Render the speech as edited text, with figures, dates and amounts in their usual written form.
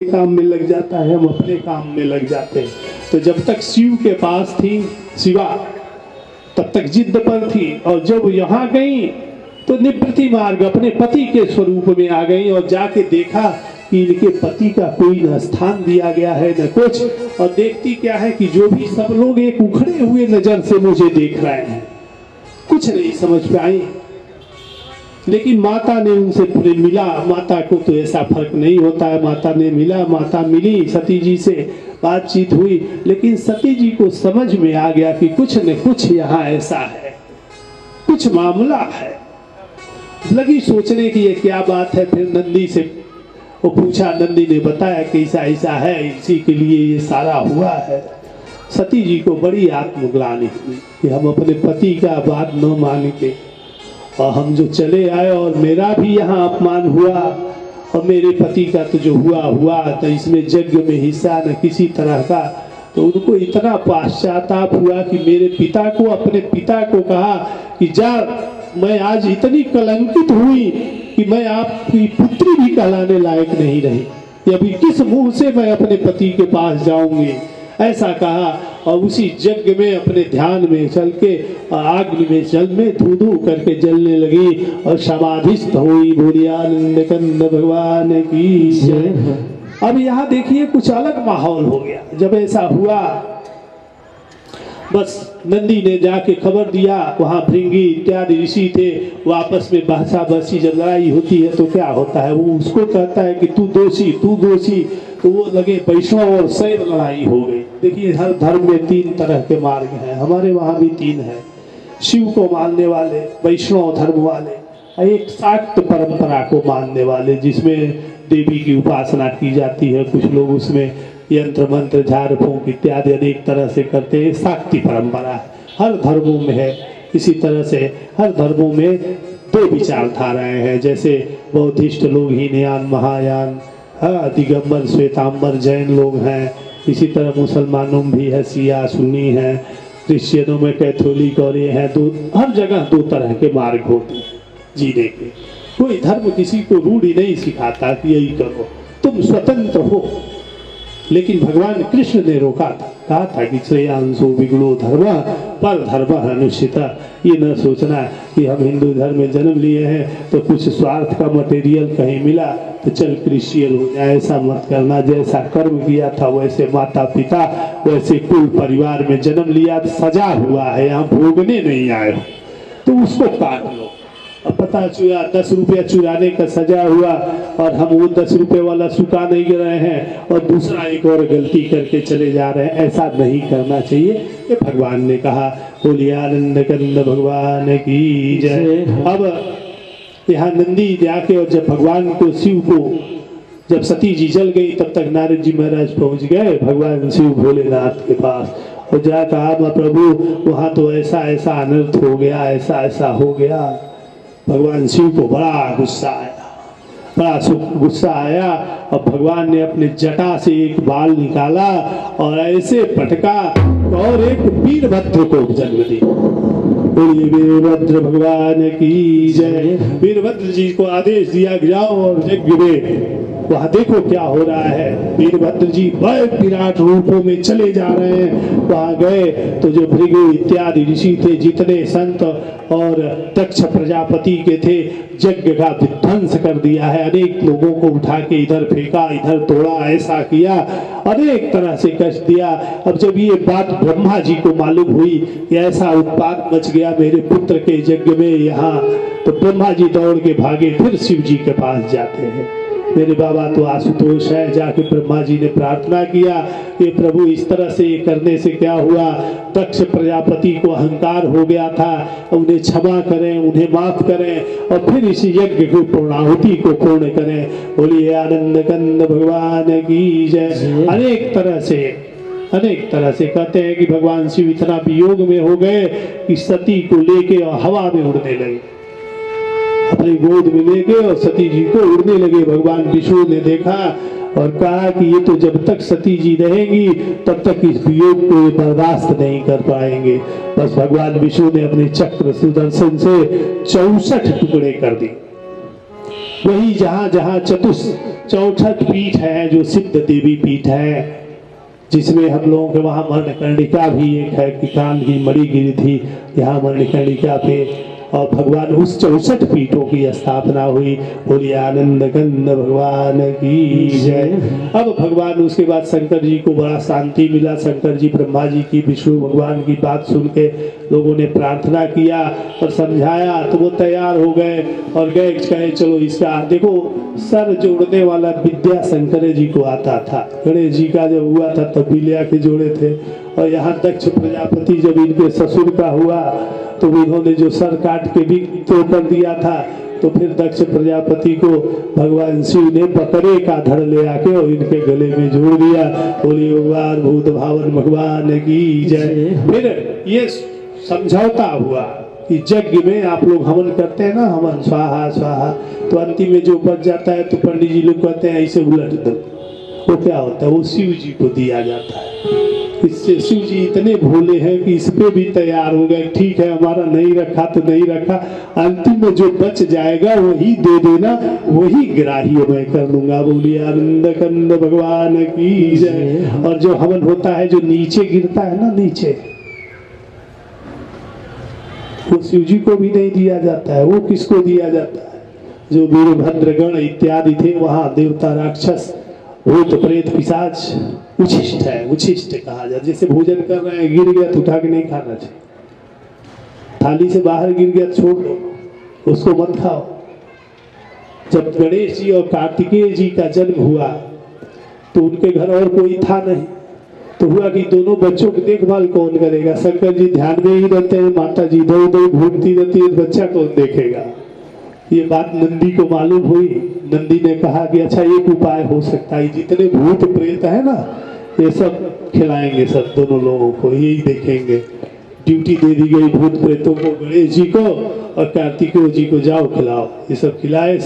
काम में लग जाता है, हम अपने काम में लग जाते हैं। तो जब तक शिव के पास थी शिवा, तब तक जिद पर थी, और जब यहाँ गई तो निवृत्ति मार्ग अपने पति के स्वरूप में आ गई और जाके देखा कि इनके पति का कोई न स्थान दिया गया है न कुछ। और देखती क्या है कि जो भी सब लोग एक उखड़े हुए नजर से मुझे देख रहे हैं, कुछ नहीं समझ पाई। लेकिन माता ने उनसे प्रेम मिला, माता को तो ऐसा फर्क नहीं होता है। माता ने मिला, माता मिली, सती जी से बातचीत हुई, लेकिन सती जी को समझ में आ गया कि कुछ न कुछ यहाँ ऐसा है, कुछ मामला है। लगी सोचने की ये क्या बात है। फिर नंदी से वो पूछा, नंदी ने बताया कि ऐसा ऐसा है, इसी के लिए ये सारा हुआ है। सती जी को बड़ी आत्मग्लानि हुई कि हम अपने पति का बात न मान के और हम जो चले आए, और मेरा भी यहाँ अपमान हुआ, और मेरे पति का तो जो हुआ तो इसमें यज्ञ में हिस्सा न किसी तरह का। तो उनको इतना पश्चाताप हुआ कि मेरे पिता को, अपने पिता को कहा कि जा, मैं आज इतनी कलंकित हुई कि मैं आपकी पुत्री भी कहलाने लायक नहीं रही। अभी किस मुंह से मैं अपने पति के पास जाऊंगी, ऐसा कहा। और उसी यज्ञ में अपने ध्यान में चल के आग में जल में धू धू करके जलने लगी और समाधिस्थ हुई। बोलिया आनंद कंद भगवान की जय। अब यहाँ देखिए कुछ अलग माहौल हो गया जब ऐसा हुआ। बस नंदी ने जाके खबर दिया, वहाँ भृंगी इत्यादि ऋषि थे, वो आपस में बहसा बहसी जब लड़ाई होती है तो क्या होता है, वो उसको कहता है कि तू दोषी तू दोषी, तो वो लगे वैष्णव और शैव लड़ाई हो गई। देखिए हर धर्म में 3 तरह के मार्ग हैं, हमारे वहाँ भी 3 है। शिव को मानने वाले, वैष्णव धर्म वाले, एक शाक्त परंपरा को मानने वाले जिसमें देवी की उपासना की जाती है। कुछ लोग उसमें यंत्र मंत्र झाड़ फूंक इत्यादि अनेक तरह से करते हैं। शाक्ति परंपरा हर धर्मों में है। इसी तरह से हर धर्मों में 2 विचारधाराएं हैं, जैसे बौद्धिस्ट लोग हीनयान महायान, दिगंबर श्वेतांबर जैन लोग हैं। इसी तरह मुसलमानों में भी है, शिया सुन्नी है, क्रिश्चियनों में कैथोलिक, और ये है हर जगह 2 तरह के मार्ग होते हैं जीने के। कोई धर्म किसी को रूढ़ी नहीं सिखाता कि यही करो, तुम स्वतंत्र हो। लेकिन भगवान कृष्ण ने रोका था, कहा था कि श्रेयांसो विगुणो धर्म पर धर्म अनुष्ठित। ये न सोचना कि हम हिंदू धर्म में जन्म लिए हैं तो कुछ स्वार्थ का मटेरियल कहीं मिला तो चल क्रिश्चियन हो जाए, ऐसा मत करना। जैसा कर्म किया था वैसे माता पिता वैसे कुल परिवार में जन्म लिया, सजा हुआ है, यहाँ भोगने नहीं आए हो तो उसको काट लो। अब पता चुरा 10 रुपया चुराने का सजा हुआ और हम वो 10 रुपये वाला चुका नहीं रहे हैं और दूसरा एक और गलती करके चले जा रहे हैं, ऐसा नहीं करना चाहिए। ये भगवान ने कहा। बोलिए आनंद कंद भगवान की जय। अब यहाँ नंदी जाके, और जब भगवान को शिव को, जब सती जी जल गई तब तक नारद जी महाराज पहुंच गए भगवान शिव भोलेनाथ के पास और जा कहा प्रभु वहाँ तो ऐसा ऐसा अनर्थ हो गया, ऐसा ऐसा हो गया। भगवान शिव को बड़ा गुस्सा आया, बड़ा गुस्सा आया और भगवान ने अपने जटा से एक बाल निकाला और ऐसे पटका और एक वीरभद्र को जन्म दिया। बोलिए वीरभद्र भगवान की जय। वीरभद्र जी को आदेश दिया कि जाओ और यज्ञ में वहाँ देखो क्या हो रहा है। वीरभद्र जी बड़े विराट रूपों में चले जा रहे हैं। वहाँ गए तो जो भृगु इत्यादि ऋषि थे, जितने संत और दक्ष प्रजापति के थे, यज्ञ का विध्वंस कर दिया है। अनेक लोगों को उठा के इधर फेंका, इधर तोड़ा, ऐसा किया, अनेक तरह से कष्ट दिया। अब जब ये बात ब्रह्मा जी को मालूम हुई कि ऐसा उत्पात मच गया मेरे पुत्र के यज्ञ में यहाँ, तो ब्रह्मा जी दौड़ के भागे, फिर शिव जी के पास जाते हैं। मेरे बाबा तो आशुतोष है। जाके ब्रह्मा जी ने प्रार्थना किया कि प्रभु इस तरह से करने से क्या हुआ, दक्ष प्रजापति को अहंकार हो गया था, उन्हें क्षमा करें, उन्हें माफ करें और फिर इस यज्ञ की पूर्णाहुति को पूर्ण करें। बोलिए आनंद कंद भगवान की जय। अनेक तरह से कहते हैं कि भगवान शिव इतना वियोग में हो गए कि सती को लेके और हवा में उड़ने लगे, अपनी गोद में लेके और सती जी को उड़ने लगे। भगवान विष्णु ने देखा और कहा कि ये तो जब तक सती जी रहेंगी तब तक इस वियोग को बर्दाश्त नहीं कर पाएंगे। बस भगवान विष्णु ने अपने चक्र सुदर्शन से 64 टुकड़े कर दिए। वही जहाँ जहाँ चौसठ पीठ है, जो सिद्ध देवी पीठ है, जिसमें हम लोगों के वहाँ मणिकर्णिका भी एक है कि कान की मणि गिरी थी यहाँ मणिकर्णिका पे, और भगवान उस 64 पीठों की स्थापना हुई। बोलिए आनंद कंद भगवान की जय। अब भगवान उसके बाद शंकर जी को बड़ा शांति मिला। शंकर जी ब्रह्मा जी की, विष्णु भगवान की बात सुन के लोगों ने प्रार्थना किया और समझाया, तो वो तैयार हो गए और गए, कहे चलो इसका देखो सर जोड़ने वाला विद्या शंकर जी को आता था। गणेश जी का जब हुआ था तब भी ले आके जोड़े थे। और यहाँ दक्ष प्रजापति जब इनके ससुर का हुआ तो इन्होंने जो सर काट के भी तो कर दिया था, तो फिर दक्ष प्रजापति को भगवान शिव ने बकरे का धड़ ले आके और इनके गले में जोड़ दिया। बोली भगवान भूत भावन भगवान की जय। फिर ये समझौता हुआ कि यज्ञ में आप लोग हवन करते हैं ना, हवन स्वाहा स्वाहा, तो अंतिम में जो बच जाता है तो पंडित जी लोग कहते हैं ऐसे उलट दो, वो क्या होता है, वो शिव जी को दिया जाता है। इससे शिव जी इतने भोले हैं कि इस पे भी तैयार हो गए, ठीक है हमारा नहीं रखा तो नहीं रखा, अंतिम में जो बच जाएगा वही दे देना, वही ग्राह्य मैं कर लूंगा। बोलिए आनंद कंद भगवान की जय। और जो हवन होता है जो नीचे गिरता है ना, नीचे, वो शिव जी को भी नहीं दिया जाता है। वो किसको दिया जाता है, जो वीरभद्र गण इत्यादि थे वहां, देवता राक्षस भूत प्रेत पिशाच, उच्छिष्ट है, उच्छिष्ट कहा जाता है। जैसे भोजन कर रहे हैं, गिर गया तो उठा के नहीं खाना चाहिए, थाली से बाहर गिर गया छोड़ दो, उसको मत खाओ। जब गणेश जी और कार्तिकेय जी का जन्म हुआ तो उनके घर और कोई था नहीं, तो हुआ कि दोनों बच्चों की देखभाल कौन करेगा। शंकर जी ध्यान में ही रहते हैं, माता जी दो दो घूमती रहती है, बच्चा कौन देखेगा। ये बात नंदी को मालूम हुई। नंदी ने कहा कि अच्छा एक उपाय हो सकता है, जितने भूत प्रेत है ना ये सब खिलाएंगे, सब दोनों लोगों को यही देखेंगे। ड्यूटी दे दी गई भूत प्रेतों को, गणेश जी को और कार्तिकेय जी को, जाओ खिलाओ। ये सब खिलाए।